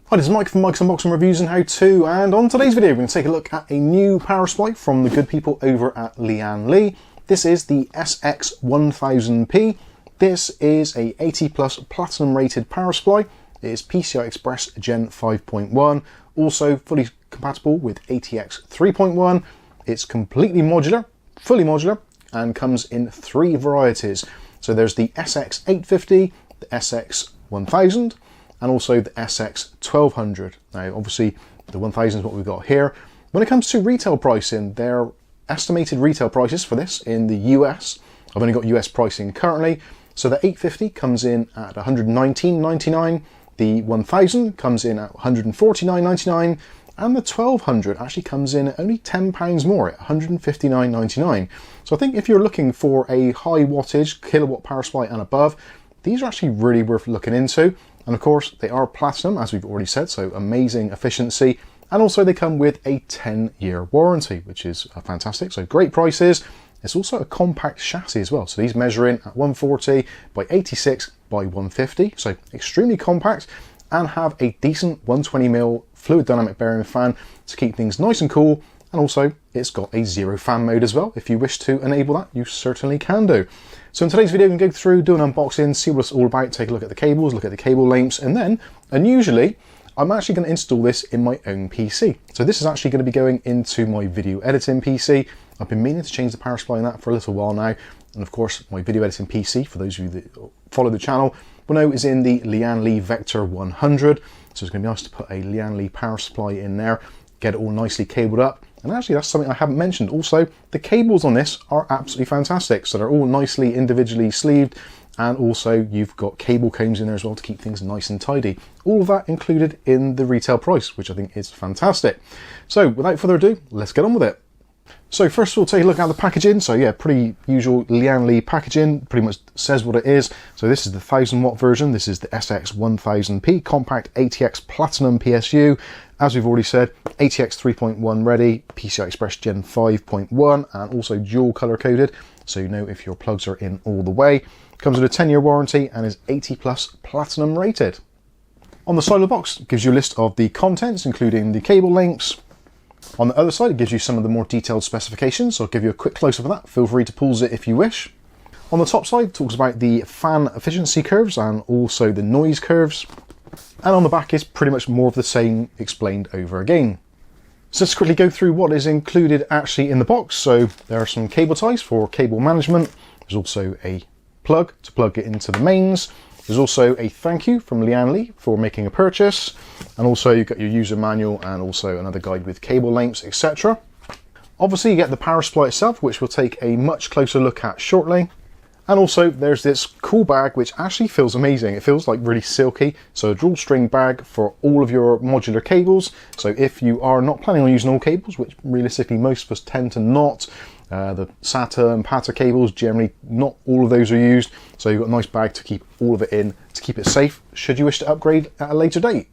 Hi, this is Mike from Mike's Unboxing Reviews and How To, and on today's video we're going to take a look at a new power supply from the good people over at Lian Li. This is the SX1000P. This is a 80 plus platinum rated power supply. It is PCI Express Gen 5.1, also fully compatible with ATX 3.1. It's completely modular, fully modular, and comes in three varieties. So there's the SX850, the SX1000, and also the SX1200. Now obviously the 1000 is what we've got here. When it comes to retail pricing, their estimated retail prices for this in the US, I've only got US pricing currently, so the 850 comes in at $119.99, the 1000 comes in at $149.99, and the 1200 actually comes in at only £10 more at $159.99. So I think if you're looking for a high wattage kilowatt power supply and above, these are actually really worth looking into. And of course, they are platinum, as we've already said, so amazing efficiency. And also they come with a 10-year warranty, which is fantastic. So great prices. It's also a compact chassis as well. So these measure in at 140 by 86 by 150. So extremely compact and have a decent 120mm fluid dynamic bearing fan to keep things nice and cool. And also it's got a zero fan mode as well. If you wish to enable that, you certainly can do. So in today's video, we can go through, do an unboxing, see what it's all about, take a look at the cables, look at the cable lengths, and then, unusually, I'm actually going to install this in my own PC. So this is actually going to be going into my video editing PC. I've been meaning to change the power supply in that for a little while now. And of course, my video editing PC, for those of you that follow the channel, will know is in the Lian Li Vector 100. So it's going to be nice to put a Lian Li power supply in there, get it all nicely cabled up. And actually that's something I haven't mentioned. Also, the cables on this are absolutely fantastic. So they're all nicely individually sleeved, and also you've got cable combs in there as well to keep things nice and tidy. All of that included in the retail price, which I think is fantastic. So without further ado, let's get on with it. So first we'll take a look at the packaging. So yeah, pretty usual Lian Li packaging, pretty much says what it is. So this is the 1000-watt version. This is the SX1000P compact ATX Platinum PSU. As we've already said, ATX 3.1 ready, PCI Express Gen 5.1, and also dual color coded, so you know if your plugs are in all the way. Comes with a 10-year warranty and is 80 plus platinum rated. On the side of the box, it gives you a list of the contents, including the cable lengths. On the other side, it gives you some of the more detailed specifications, so I'll give you a quick close-up of that. Feel free to pause it if you wish. On the top side, it talks about the fan efficiency curves and also the noise curves. And on the back is pretty much more of the same explained over again. So let's quickly go through what is included actually in the box. So there are some cable ties for cable management. There's also a plug to plug it into the mains. There's also a thank you from Lian Li for making a purchase. And also you've got your user manual and also another guide with cable lengths, etc. Obviously you get the power supply itself, which we'll take a much closer look at shortly. And also there's this cool bag which actually feels amazing. It feels like really silky. So a dual string bag for all of your modular cables. So if you are not planning on using all cables, which realistically most of us tend to not, the SATA and PATA cables, generally not all of those are used. So you've got a nice bag to keep all of it in, to keep it safe, should you wish to upgrade at a later date.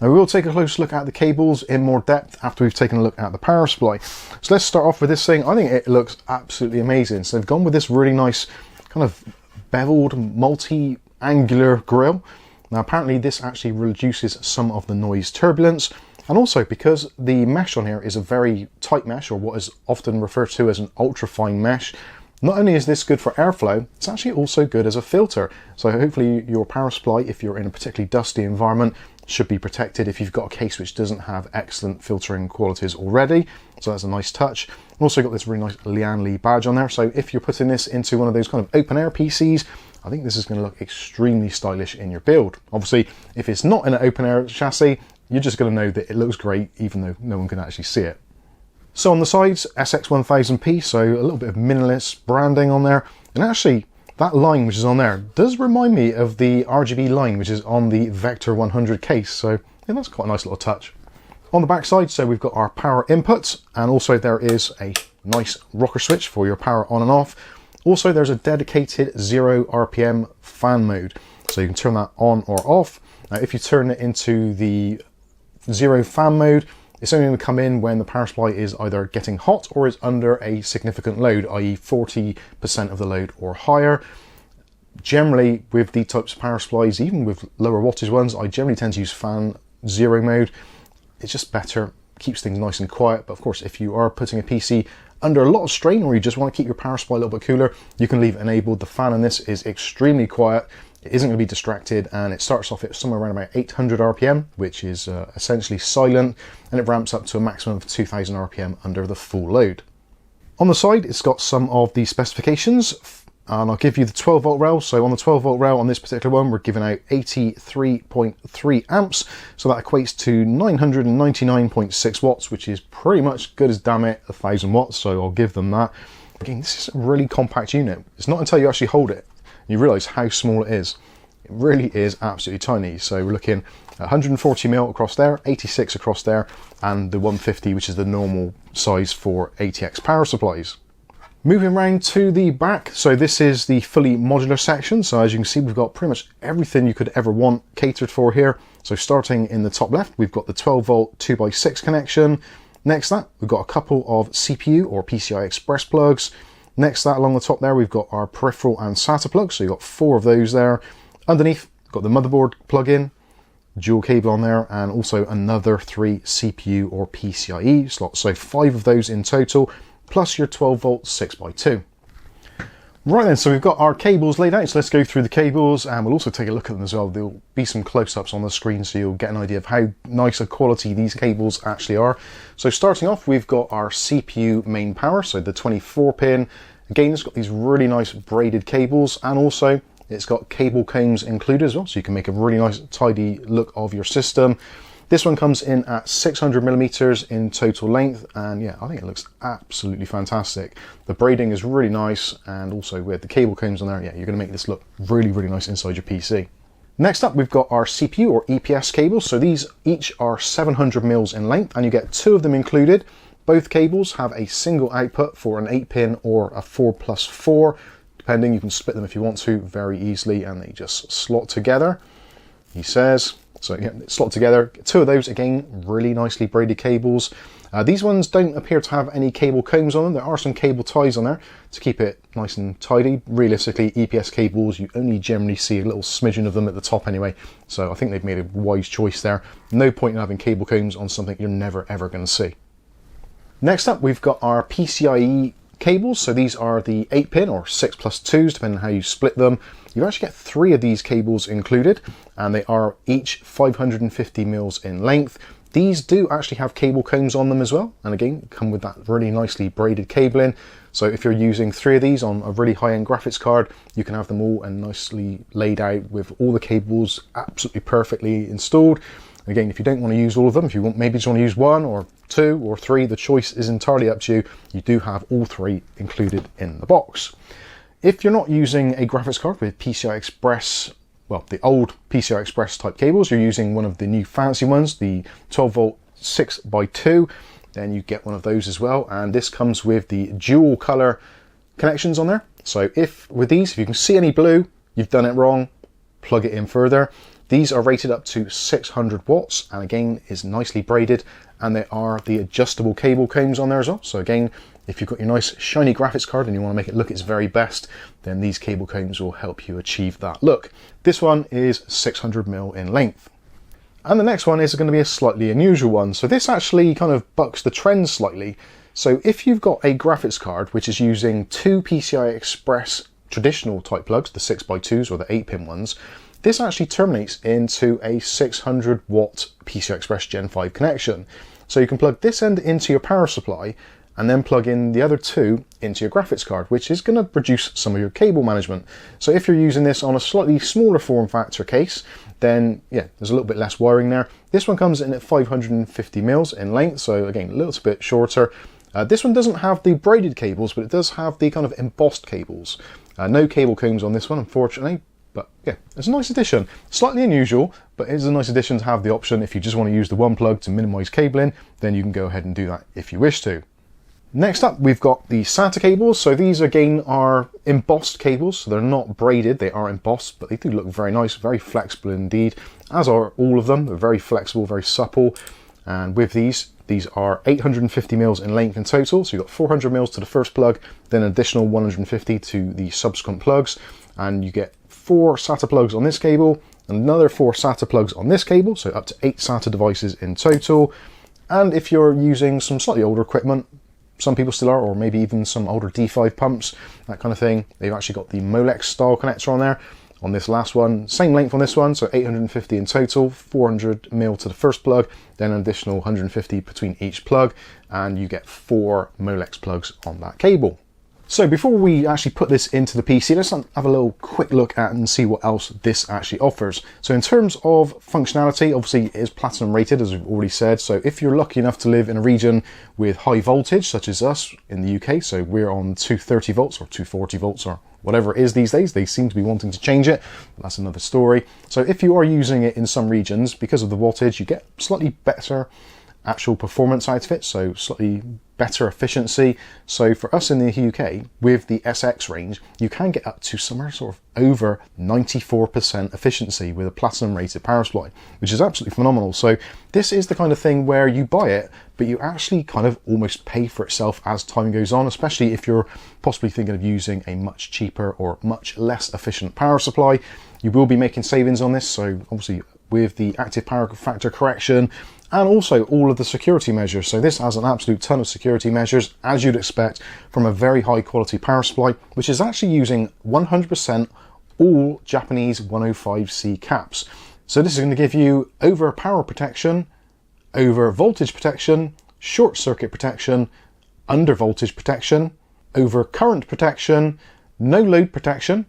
Now we will take a close look at the cables in more depth after we've taken a look at the power supply. So let's start off with this thing. I think it looks absolutely amazing. So they've gone with this really nice kind of beveled multi-angular grille. Now apparently this actually reduces some of the noise turbulence, and also because the mesh on here is a very tight mesh, or what is often referred to as an ultra fine mesh, not only is this good for airflow, it's actually also good as a filter. So hopefully your power supply, if you're in a particularly dusty environment, should be protected if you've got a case which doesn't have excellent filtering qualities already. So that's a nice touch. Also got this really nice Lian Li badge on there. So if you're putting this into one of those kind of open air PCs, I think this is going to look extremely stylish in your build. Obviously, if it's not in an open air chassis, you're just going to know that it looks great, even though no one can actually see it. So on the sides, SX1000P, so a little bit of minimalist branding on there. And actually, that line which is on there does remind me of the RGB line which is on the Vector 100 case. So yeah, that's quite a nice little touch. On the back side, so we've got our power inputs, and also there is a nice rocker switch for your power on and off. Also, there's a dedicated 0 RPM fan mode, so you can turn that on or off. Now, if you turn it into the 0 fan mode, it's only going to come in when the power supply is either getting hot or is under a significant load, i.e. 40% of the load or higher. Generally, with the types of power supplies, even with lower wattage ones, I generally tend to use fan zero mode. It's just better, keeps things nice and quiet. But of course, if you are putting a PC under a lot of strain, or you just want to keep your power supply a little bit cooler, you can leave it enabled. The fan on this is extremely quiet. It isn't going to be distracted, and it starts off at somewhere around about 800 RPM, which is essentially silent, and it ramps up to a maximum of 2000 RPM under the full load. On the side, it's got some of the specifications, and I'll give you the 12 volt rail. So on the 12 volt rail on this particular one, we're giving out 83.3 amps. So that equates to 999.6 watts, which is pretty much good as damn it 1000 watts. So I'll give them that. Again, this is a really compact unit. It's not until you actually hold it you realize how small it is. It really is absolutely tiny. So we're looking at 140 mil across there, 86 across there, and the 150, which is the normal size for ATX power supplies. Moving around to the back, so this is the fully modular section. So as you can see, we've got pretty much everything you could ever want catered for here. So starting in the top left, we've got the 12 volt 2x6 connection. Next to that, we've got a couple of CPU or PCI Express plugs. Next to that, along the top there, we've got our peripheral and SATA plugs. So you've got 4 of those there. Underneath, we've got the motherboard plug-in, dual cable on there, and also another 3 CPU or PCIe slots. So 5 of those in total, plus your 12 volt 6x2. Right then, so we've got our cables laid out, so let's go through the cables, and we'll also take a look at them as well. There'll be some close-ups on the screen, so you'll get an idea of how nice a quality these cables actually are. So starting off, we've got our CPU main power, so the 24 pin. Again, it's got these really nice braided cables, and also it's got cable combs included as well, so you can make a really nice tidy look of your system. This one comes in at 600 millimeters in total length, and yeah, I think it looks absolutely fantastic. The braiding is really nice, and also with the cable combs on there, yeah, you're going to make this look really, really nice inside your PC. Next up, we've got our CPU or EPS cables. So these each are 700 mils in length, and you get 2 of them included. Both cables have a single output for an 8-pin or a 4+4, depending. You can split them if you want to very easily, and they just slot together, he says. So yeah, slot together. 2 of those, again, really nicely braided cables. These ones don't appear to have any cable combs on them. There are some cable ties on there to keep it nice and tidy. Realistically, EPS cables, you only generally see a little smidgen of them at the top anyway. So I think they've made a wise choice there. No point in having cable combs on something you're never ever going to see. Next up, we've got our PCIe cables. So these are the 8-pin or 6+2s, depending on how you split them. You actually get 3 of these cables included, and they are each 550 mils in length. These do actually have cable combs on them as well, and again, come with that really nicely braided cabling. So if you're using 3 of these on a really high-end graphics card, you can have them all and nicely laid out with all the cables absolutely perfectly installed. Again, if you don't want to use all of them, if you maybe just want to use 1 or 2 or 3, the choice is entirely up to you. You do have all 3 included in the box. If you're not using a graphics card with PCI Express, well, the old PCI Express type cables, you're using one of the new fancy ones, the 12 volt 6x2, then you get one of those as well. And this comes with the dual color connections on there. So if with these, if you can see any blue, you've done it wrong, plug it in further. These are rated up to 600 watts, and again is nicely braided, and there are the adjustable cable combs on there as well. So again, if you've got your nice shiny graphics card and you want to make it look its very best, then these cable combs will help you achieve that look. This one is 600 mil in length. And the next one is going to be a slightly unusual one. So this actually kind of bucks the trend slightly. So if you've got a graphics card which is using 2 PCI Express traditional type plugs, the 6x2s or the 8-pin ones, this actually terminates into a 600 watt PCI Express Gen 5 connection. So you can plug this end into your power supply and then plug in the other 2 into your graphics card, which is going to reduce some of your cable management. So if you're using this on a slightly smaller form factor case, then yeah, there's a little bit less wiring there. This one comes in at 550 mils in length, so again, a little bit shorter. This one doesn't have the braided cables, but it does have the kind of embossed cables. No cable combs on this one, unfortunately. But yeah, it's a nice addition. Slightly unusual, but it is a nice addition to have the option. If you just want to use the one plug to minimize cabling, then you can go ahead and do that if you wish to. Next up, we've got the SATA cables. So these again are embossed cables, so they're not braided, they are embossed, but they do look very nice, very flexible indeed, as are all of them. They're very flexible, very supple. And with these are 850 mils in length in total. So you've got 400 mils to the first plug, then an additional 150 to the subsequent plugs. And you get 4 SATA plugs on this cable, another 4 SATA plugs on this cable, so up to 8 SATA devices in total. And if you're using some slightly older equipment, some people still are, or maybe even some older D5 pumps, that kind of thing, they've actually got the Molex style connector on there. On this last one, same length on this one, so 850 in total, 400mm to the first plug, then an additional 150 between each plug, and you get 4 Molex plugs on that cable. So before we actually put this into the PC, let's have a little quick look at and see what else this actually offers. So in terms of functionality, obviously it is Platinum rated, as we've already said. So if you're lucky enough to live in a region with high voltage, such as us in the UK, so we're on 230 volts or 240 volts or whatever it is these days, they seem to be wanting to change it, but that's another story. So if you are using it in some regions, because of the wattage, you get slightly better actual performance out of it, so slightly better efficiency. So for us in the UK, with the SX range, you can get up to somewhere sort of over 94% efficiency with a Platinum rated power supply, which is absolutely phenomenal. So this is the kind of thing where you buy it, but you actually kind of almost pay for itself as time goes on, especially if you're possibly thinking of using a much cheaper or much less efficient power supply. You will be making savings on this, so obviously with the active power factor correction, and also all of the security measures. So this has an absolute ton of security measures, as you'd expect from a very high quality power supply, which is actually using 100% all Japanese 105C caps. So this is going to give you over power protection, over voltage protection, short circuit protection, under voltage protection, over current protection, no load protection,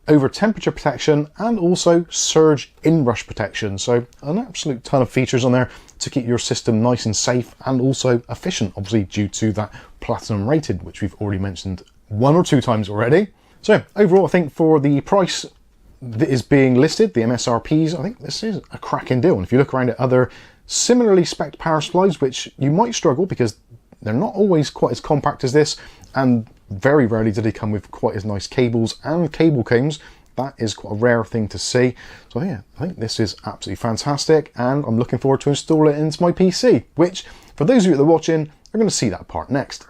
over temperature protection, and also surge inrush protection. So an absolute ton of features on there to keep your system nice and safe and also efficient, obviously due to that Platinum rated, which we've already mentioned 1 or 2 times already. So overall, I think for the price that is being listed, the MSRPs, I think this is a cracking deal. And if you look around at other similarly spec'd power supplies, which you might struggle because they're not always quite as compact as this, and very rarely do they come with quite as nice cables and cable combs. That is quite a rare thing to see. So yeah, I think this is absolutely fantastic, and I'm looking forward to install it into my PC, which for those of you that are watching are going to see that part next.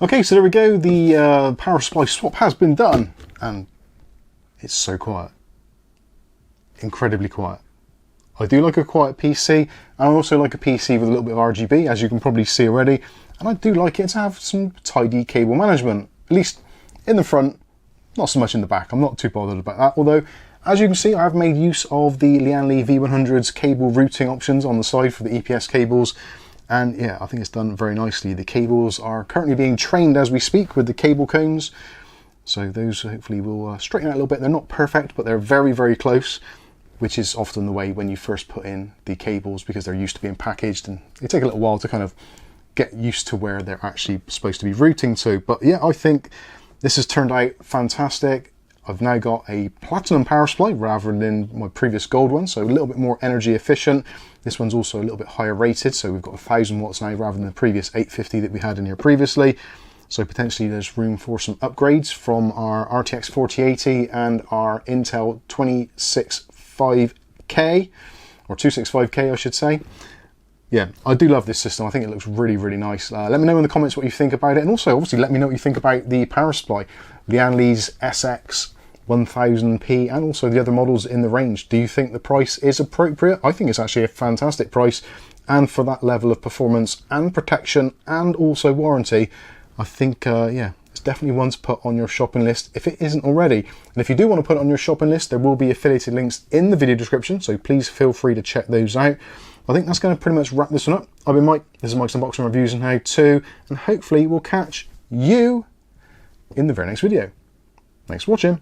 Okay, so there we go, the power supply swap has been done, and it's so quiet. Incredibly quiet. I do like a quiet PC, and I also like a PC with a little bit of RGB, as you can probably see already, and I do like it to have some tidy cable management, at least in the front, not so much in the back. I'm not too bothered about that, although as you can see, I've made use of the Lian Li V100's cable routing options on the side for the EPS cables, and yeah, I think it's done very nicely. The cables are currently being trained as we speak with the cable combs, so those hopefully will straighten out a little bit. They're not perfect, but they're very, very close, which is often the way when you first put in the cables, because they're used to being packaged and they take a little while to kind of get used to where they're actually supposed to be routing to. But yeah, I think this has turned out fantastic. I've now got a platinum power supply rather than my previous gold one, so a little bit more energy efficient. This one's also a little bit higher rated, so we've got 1000 watts now rather than the previous 850 that we had in here previously. So potentially there's room for some upgrades from our RTX 4080 and our Intel 265K, or 265K I should say. Yeah, I do love this system. I think it looks really, really nice. Let me know in the comments what you think about it, and also obviously let me know what you think about the power supply, Lian Li's SX1000P, and also the other models in the range. Do you think the price is appropriate? I think it's actually a fantastic price, and for that level of performance and protection and also warranty, I think, yeah, it's definitely one to put on your shopping list if it isn't already. And if you do want to put it on your shopping list, there will be affiliated links in the video description, so please feel free to check those out. I think that's going to pretty much wrap this one up. I've been Mike, this is Mike's Unboxing, Reviews and How To, and hopefully we'll catch you in the very next video. Thanks for watching.